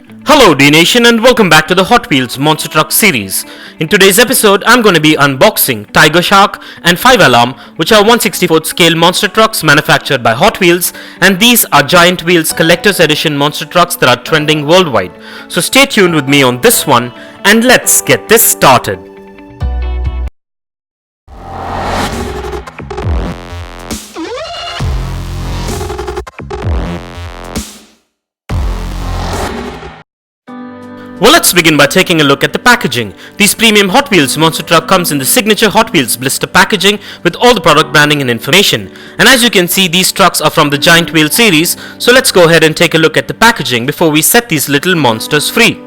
Hello Dnation and welcome back to the Hotwheels Monster Truck Series. In today's episode, I'm going to be unboxing Tigershark and 5 Alarm, which are 1/64th scale monster trucks manufactured by Hot Wheels, and these are Giant Wheels Collector's Edition monster trucks that are trending worldwide. So stay tuned with me on this one and let's get this started. Well, let's begin by taking a look at the packaging. This premium Hot Wheels monster truck comes in the signature Hot Wheels blister packaging with all the product branding and information. And as you can see, these trucks are from the Giant Wheel series, so let's go ahead and take a look at the packaging before we set these little monsters free.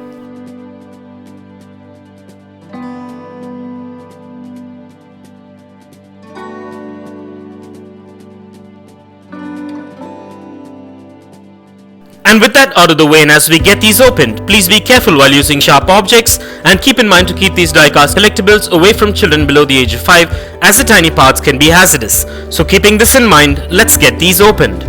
And with that out of the way, and as we get these opened, please be careful while using sharp objects and keep in mind to keep these diecast collectibles away from children below the age of 5, as the tiny parts can be hazardous. So keeping this in mind, let's get these opened.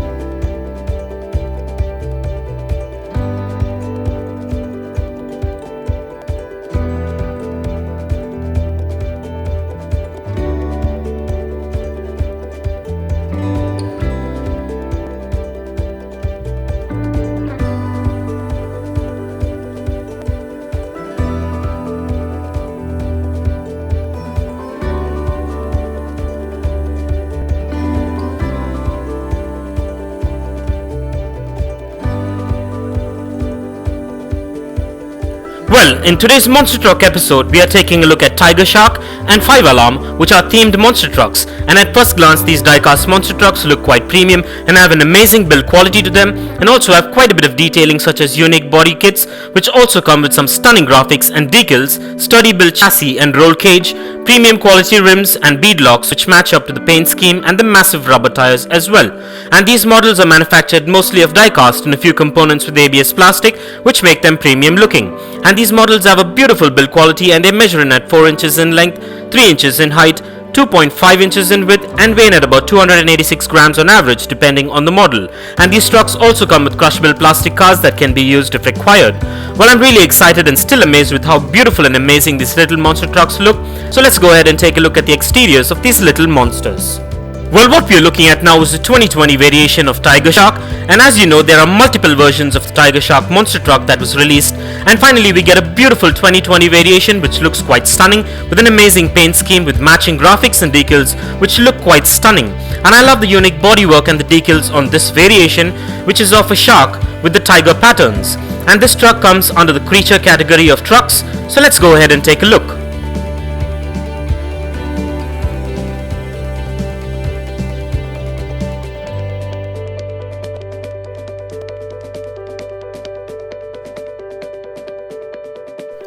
Well, in today's Monster Truck episode, we are taking a look at Tigershark and 5 Alarm, which are themed monster trucks. And at first glance, these diecast monster trucks look quite premium and have an amazing build quality to them, and also have quite a bit of detailing such as unique body kits, which also come with some stunning graphics and decals, sturdy build chassis and roll cage, premium quality rims and bead locks which match up to the paint scheme, and the massive rubber tires as well. And these models are manufactured mostly of diecast and a few components with ABS plastic, which make them premium looking. And these models have a beautiful build quality, and they measure in at 4 inches in length, 3 inches in height, 2.5 inches in width, and weigh in at about 286 grams on average depending on the model. And these trucks also come with crushable plastic cars that can be used if required. Well, I'm really excited and still amazed with how beautiful and amazing these little monster trucks look, so let's go ahead and take a look at the exteriors of these little monsters. Well, what we are looking at now is the 2020 variation of Tigershark, and as you know, there are multiple versions of the Tigershark monster truck that was released, and finally we get a beautiful 2020 variation which looks quite stunning with an amazing paint scheme with matching graphics and decals which look quite stunning. And I love the unique bodywork and the decals on this variation, which is of a shark with the tiger patterns. And this truck comes under the creature category of trucks, so let's go ahead and take a look.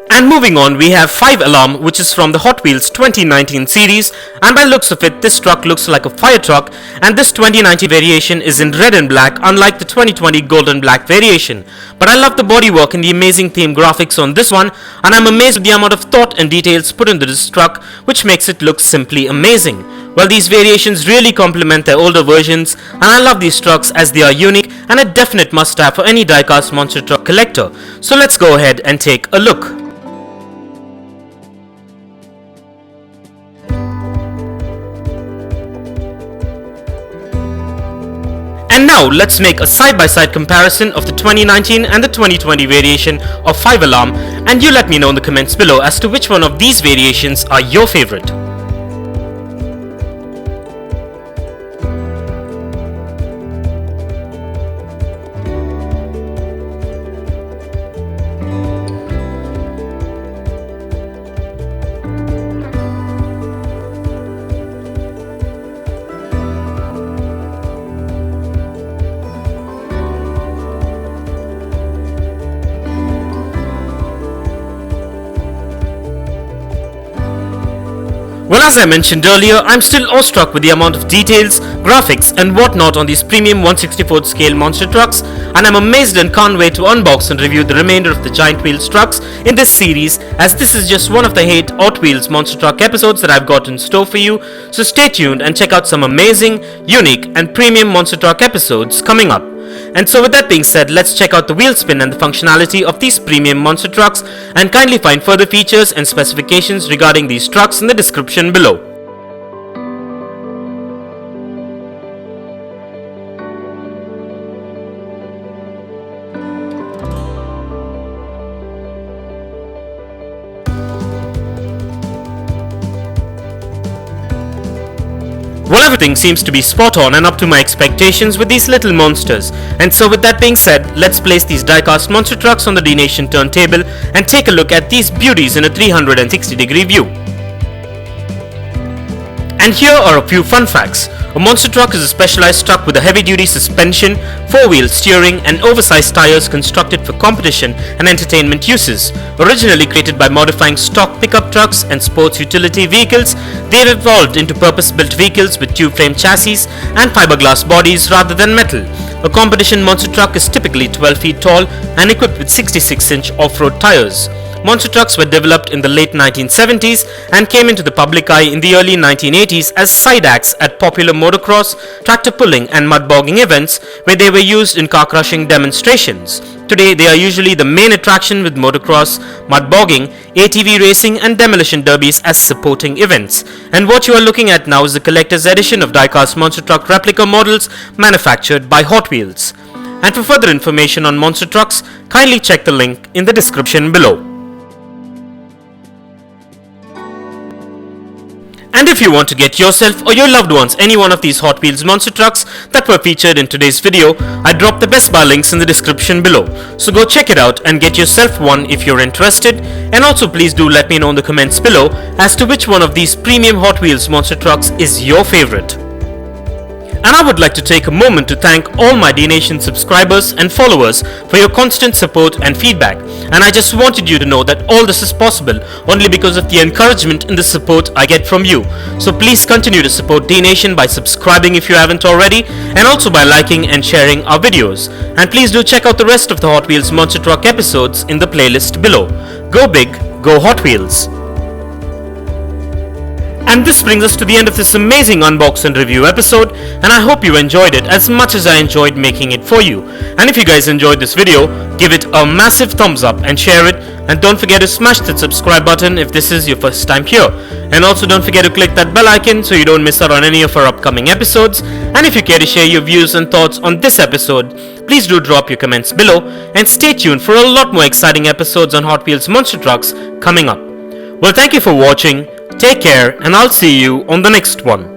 And moving on, we have 5 Alarm, which is from the Hot Wheels 2019 series, and by looks of it, this truck looks like a fire truck, and this 2019 variation is in red and black, unlike the 2020 gold and black variation. But I love the bodywork and the amazing theme graphics on this one, and I'm amazed with the amount of thought and details put into this truck, which makes it look simply amazing. Well, these variations really complement their older versions, and I love these trucks as they are unique and a definite must-have for any diecast monster truck collector. So let's go ahead and take a look. And now let's make a side-by-side comparison of the 2019 and the 2020 variation of 5 Alarm, and you let me know in the comments below as to which one of these variations are your favorite. Well, as I mentioned earlier, I'm still awestruck with the amount of details, graphics and whatnot on these premium 1/64th scale monster trucks, and I'm amazed and can't wait to unbox and review the remainder of the Giant Wheels trucks in this series, as this is just one of the 8 Hot Wheels monster truck episodes that I've got in store for you, so stay tuned and check out some amazing, unique and premium monster truck episodes coming up. And so with that being said, let's check out the wheel spin and the functionality of these premium monster trucks, and kindly find further features and specifications regarding these trucks in the description below. Well, everything seems to be spot on and up to my expectations with these little monsters. And so with that being said, let's place these diecast monster trucks on the Dnation turntable and take a look at these beauties in a 360-degree view. And here are a few fun facts. A monster truck is a specialized truck with a heavy-duty suspension, four-wheel steering, and oversized tires constructed for competition and entertainment uses. Originally created by modifying stock pickup trucks and sports utility vehicles, they've evolved into purpose-built vehicles with tube-frame chassis and fiberglass bodies rather than metal. A competition monster truck is typically 12 feet tall and equipped with 66-inch off-road tires. Monster trucks were developed in the late 1970s and came into the public eye in the early 1980s as side acts at popular motocross, tractor pulling and mud bogging events, where they were used in car crushing demonstrations. Today they are usually the main attraction, with motocross, mud bogging, ATV racing and demolition derbies as supporting events. And what you are looking at now is the collector's edition of diecast monster truck replica models manufactured by Hot Wheels. And for further information on monster trucks, kindly check the link in the description below. And if you want to get yourself or your loved ones any one of these Hot Wheels monster trucks that were featured in today's video, I dropped the best buy links in the description below. So go check it out and get yourself one if you're interested. And also please do let me know in the comments below as to which one of these premium Hot Wheels monster trucks is your favorite. And I would like to take a moment to thank all my Dnation subscribers and followers for your constant support and feedback. And I just wanted you to know that all this is possible only because of the encouragement and the support I get from you. So please continue to support Dnation by subscribing if you haven't already, and also by liking and sharing our videos. And please do check out the rest of the Hot Wheels Monster Truck episodes in the playlist below. Go big, go Hot Wheels! And this brings us to the end of this amazing unbox and review episode, and I hope you enjoyed it as much as I enjoyed making it for you. And if you guys enjoyed this video, give it a massive thumbs up and share it, and don't forget to smash that subscribe button if this is your first time here. And also don't forget to click that bell icon so you don't miss out on any of our upcoming episodes. And if you care to share your views and thoughts on this episode, please do drop your comments below, and stay tuned for a lot more exciting episodes on Hot Wheels Monster Trucks coming up. Well, thank you for watching. Take care, and I'll see you on the next one.